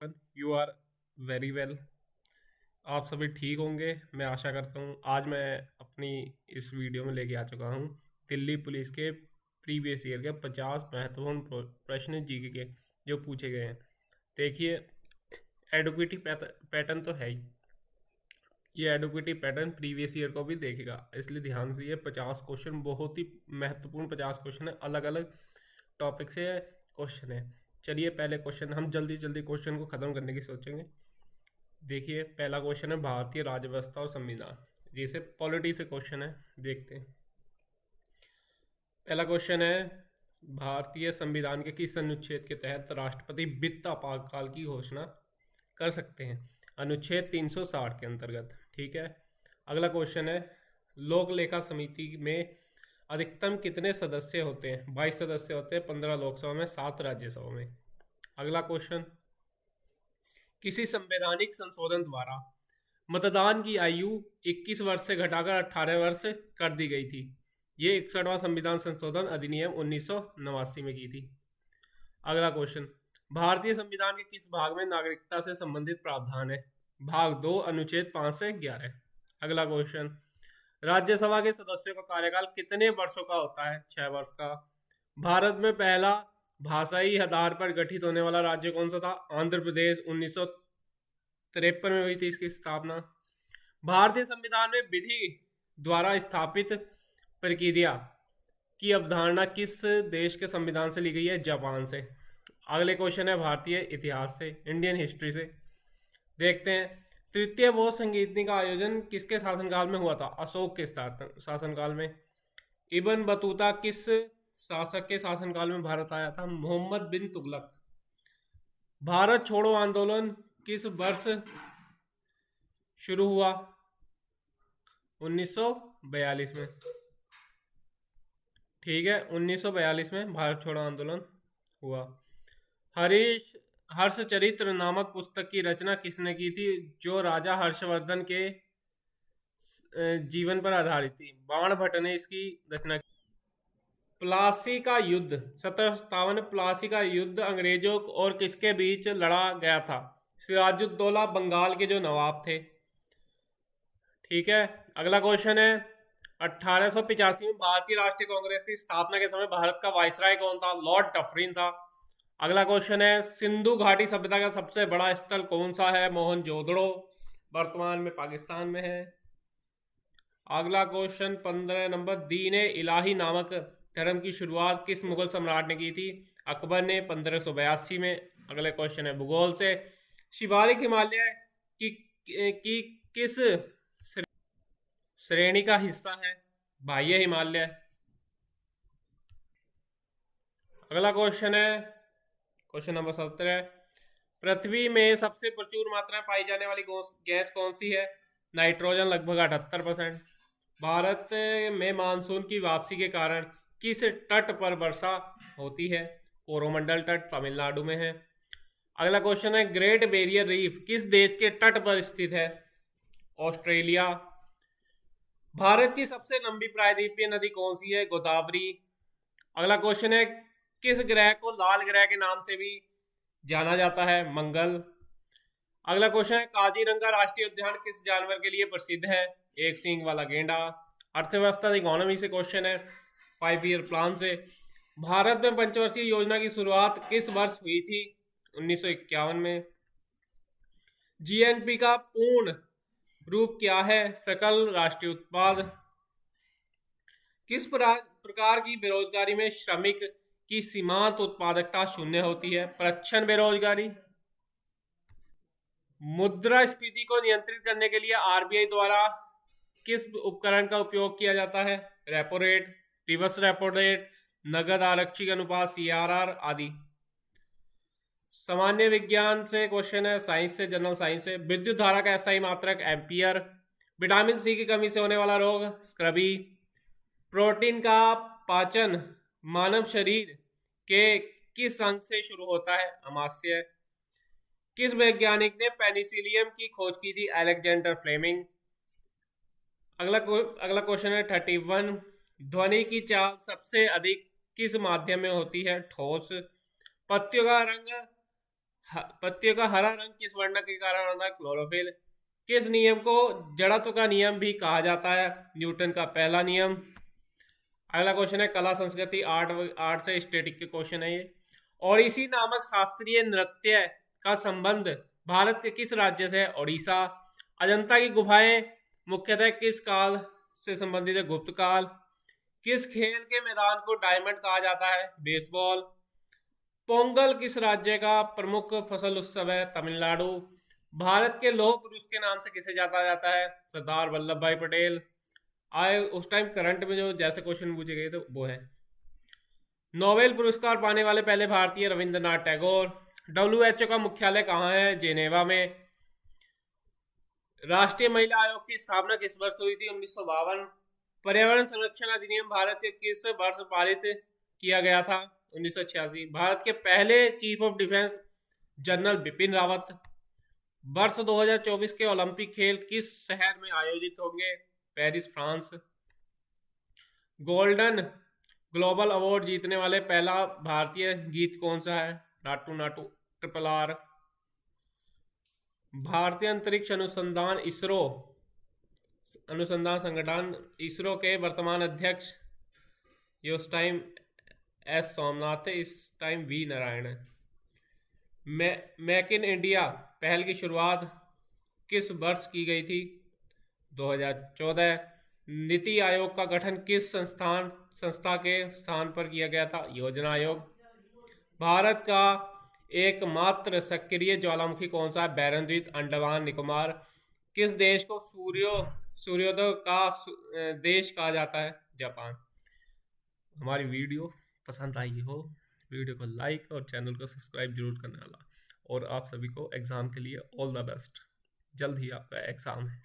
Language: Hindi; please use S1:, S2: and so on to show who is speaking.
S1: You are very well. आप सभी ठीक होंगे, मैं आशा करता हूँ। आज मैं अपनी इस वीडियो में लेके आ चुका हूँ दिल्ली पुलिस के प्रीवियस ईयर के 50 महत्वपूर्ण प्रश्न जीके के जो पूछे गए हैं। देखिए, एडुकेटी पैटर्न तो है ही। ये एडुकेटी पैटर्न प्रीवियस ईयर को भी देखेगा, इसलिए ध्यान से ये 50 क्वेश्चन बहुत ही महत्वपूर्ण 50 क्वेश्चन है, अलग अलग टॉपिक से क्वेश्चन है। चलिए, पहले क्वेश्चन हम जल्दी जल्दी क्वेश्चन को ख़त्म करने की सोचेंगे। देखिए, पहला क्वेश्चन है भारतीय राज्य व्यवस्था और संविधान। जैसे पॉलिटी से क्वेश्चन है, देखते हैं। पहला क्वेश्चन है, भारतीय संविधान के किस अनुच्छेद के तहत राष्ट्रपति वित्त आपातकाल की घोषणा कर सकते हैं? अनुच्छेद 360 के अंतर्गत। ठीक है। अगला क्वेश्चन है, लोक लेखा समिति में अधिकतम कितने सदस्य होते हैं? 22 सदस्य होते हैं, 15 लोकसभा में, 7 राज्यसभा में। अगला क्वेश्चन, किसी संवैधानिक संशोधन द्वारा मतदान की आयु 21 वर्ष से घटाकर 18 वर्ष कर दी गई थी। ये 61वां संविधान संशोधन अधिनियम 1989 में की थी। अगला क्वेश्चन, भारतीय संविधान के किस भाग में नागरिकता से संबंधित प्रावधान है? भाग 2, अनुच्छेद 5 से 11। अगला क्वेश्चन, राज्यसभा के सदस्यों का कार्यकाल कितने वर्षों का होता है? 6 वर्ष का। भारत में पहला भाषाई आधार पर गठित होने वाला राज्य कौन सा था? आंध्र प्रदेश। 1953 में हुई थी इसकी स्थापना। भारतीय संविधान में विधि द्वारा स्थापित प्रक्रिया की अवधारणा किस देश के संविधान से ली गई है? जापान से। अगले क्वेश्चन है भारतीय इतिहास से, इंडियन हिस्ट्री से। देखते हैं, तृतीय बोध संगीतनी का आयोजन किसके शासनकाल में हुआ था? अशोक के शासनकाल में। इब्न बतूता किस शासक के शासनकाल में भारत आया था? मोहम्मद बिन तुगलक। भारत छोड़ो आंदोलन किस वर्ष शुरू हुआ? 1942 में। ठीक है, 1942 में भारत छोड़ो आंदोलन हुआ। हरीश हर्षचरित्र नामक पुस्तक की रचना किसने की थी, जो राजा हर्षवर्धन के जीवन पर आधारित थी? बाण भट्ट ने इसकी रचना की। प्लासी का युद्ध 1757, प्लासी का युद्ध अंग्रेजों और किसके बीच लड़ा गया था? सिराजुद्दौला बंगाल के जो नवाब थे। ठीक है। अगला क्वेश्चन है, 1885 में भारतीय राष्ट्रीय कांग्रेस की स्थापना के समय भारत का वायसराय कौन था? लॉर्ड डफरिन था। अगला क्वेश्चन है, सिंधु घाटी सभ्यता का सबसे बड़ा स्थल कौन सा है? मोहनजोदड़ो, वर्तमान में पाकिस्तान में है। अगला क्वेश्चन 15 नंबर, दीन इलाही नामक धर्म की शुरुआत किस मुगल सम्राट ने की थी? अकबर ने 1582 में। अगले क्वेश्चन है भूगोल से, शिवालिक हिमालय की किस श्रेणी का हिस्सा है? बाह्य हिमालय। अगला क्वेश्चन है क्वेश्चन नंबर 17, पृथ्वी में सबसे प्रचुर मात्रा में पाई जाने वाली गैस कौन सी है? नाइट्रोजन, लगभग 78%। भारत में मानसून की वापसी के कारण किस तट पर वर्षा होती है? कोरोमंडल तट, तमिलनाडु में है। अगला क्वेश्चन है, ग्रेट बैरियर रीफ किस देश के तट पर स्थित है? ऑस्ट्रेलिया। भारत की सबसे लंबी प्रायद्वीपीय नदी कौन सी है? गोदावरी। अगला क्वेश्चन है, किस ग्रह को लाल ग्रह के नाम से भी जाना जाता है? मंगल। अगला क्वेश्चन है, काजीरंगा राष्ट्रीय उद्यान किस जानवर के लिए प्रसिद्ध है? एक सींग वाला गेंडा। अर्थव्यवस्था इकोनॉमी से क्वेश्चन है, 5 ईयर प्लान से। भारत में पंचवर्षीय योजना की शुरुआत किस वर्ष हुई थी? 1951 में। जीएनपी का पूर्ण रूप क्या है? सकल राष्ट्रीय उत्पाद। किस प्रकार की बेरोजगारी में श्रमिक की सीमांत उत्पादकता शून्य होती है? प्रच्छन्न बेरोजगारी। मुद्रास्फीति को नियंत्रित करने के लिए आरबीआई द्वारा किस उपकरण का उपयोग किया जाता है? Repo rate, reverse repo rate, नगद आरक्षित अनुपात, सीआरआर आदि। सामान्य विज्ञान से क्वेश्चन है, साइंस से, जनरल साइंस से। विद्युत धारा का एसआई मात्रक एम्पियर। विटामिन सी की कमी से होने वाला रोग? स्क्रबी। प्रोटीन का पाचन मानव शरीर के किस अंग से शुरू होता है? अमाशय। किस वैज्ञानिक ने पेनिसिलियम की खोज की थी? Alexander Fleming. अगला क्वेश्चन है 31, ध्वनि की चाल सबसे अधिक किस माध्यम में होती है? ठोस। पत्तियों का रंग पत्तियों का हरा रंग किस वर्ण के कारण होता है? क्लोरोफिल। किस नियम को जड़त्व का नियम भी कहा जाता है? न्यूटन का पहला नियम। अगला क्वेश्चन है कला संस्कृति आर्ट, आर्ट से स्टेटिक के क्वेश्चन है ये। ओडिसी नामक शास्त्रीय नृत्य का संबंध भारत के किस राज्य से है? ओडिशा। अजंता की गुफाएं मुख्यतः किस काल से संबंधित है? गुप्त काल। किस खेल के मैदान को डायमंड कहा जाता है? बेसबॉल। पोंगल किस राज्य का प्रमुख फसल उत्सव है? तमिलनाडु। भारत के लौह पुरुष के नाम से किसे जाना जाता है? सरदार वल्लभ भाई पटेल। आए उस टाइम करंट में जो जैसे क्वेश्चन पूछे गए तो वो है। नोबेल पुरस्कार पाने वाले पहले भारतीय रविंद्रनाथ टैगोर। डब्ल्यूएचओ का मुख्यालय कहाँ है? जेनेवा में। राष्ट्रीय महिला आयोग की स्थापना किस वर्ष हुई थी? 1952। पर्यावरण संरक्षण अधिनियम भारत के किस वर्ष पारित किया गया था? 1986। भारत के पहले chief of defence general Bipin Rawat. वर्ष 2024 के ओलंपिक खेल किस शहर में आयोजित होंगे? Paris, France. Golden global award जीतने वाले पहला भारतीय गीत कौन सा है? Naatu Naatu triple R. भारतीय अंतरिक्ष अनुसंधान इसरो अनुसंधान संगठन इसरो के वर्तमान अध्यक्ष ये उस टाइम एस सोमनाथ थे, इस टाइम वी नारायण है। मेक इन इंडिया पहल की शुरुआत किस वर्ष की गई थी? 2014। नीति आयोग का गठन किस संस्था के स्थान पर किया गया था? योजना आयोग। भारत का एकमात्र सक्रिय ज्वालामुखी कौन सा है? बैरन द्वीप, अंडमान निकोबार। किस देश को सूर्योदय का देश कहा जाता है? जापान। हमारी वीडियो पसंद आई हो वीडियो को लाइक और चैनल को सब्सक्राइब जरूर करने वाला। और आप सभी को एग्ज़ाम के लिए ऑल द बेस्ट। जल्द ही आपका एग्ज़ाम है।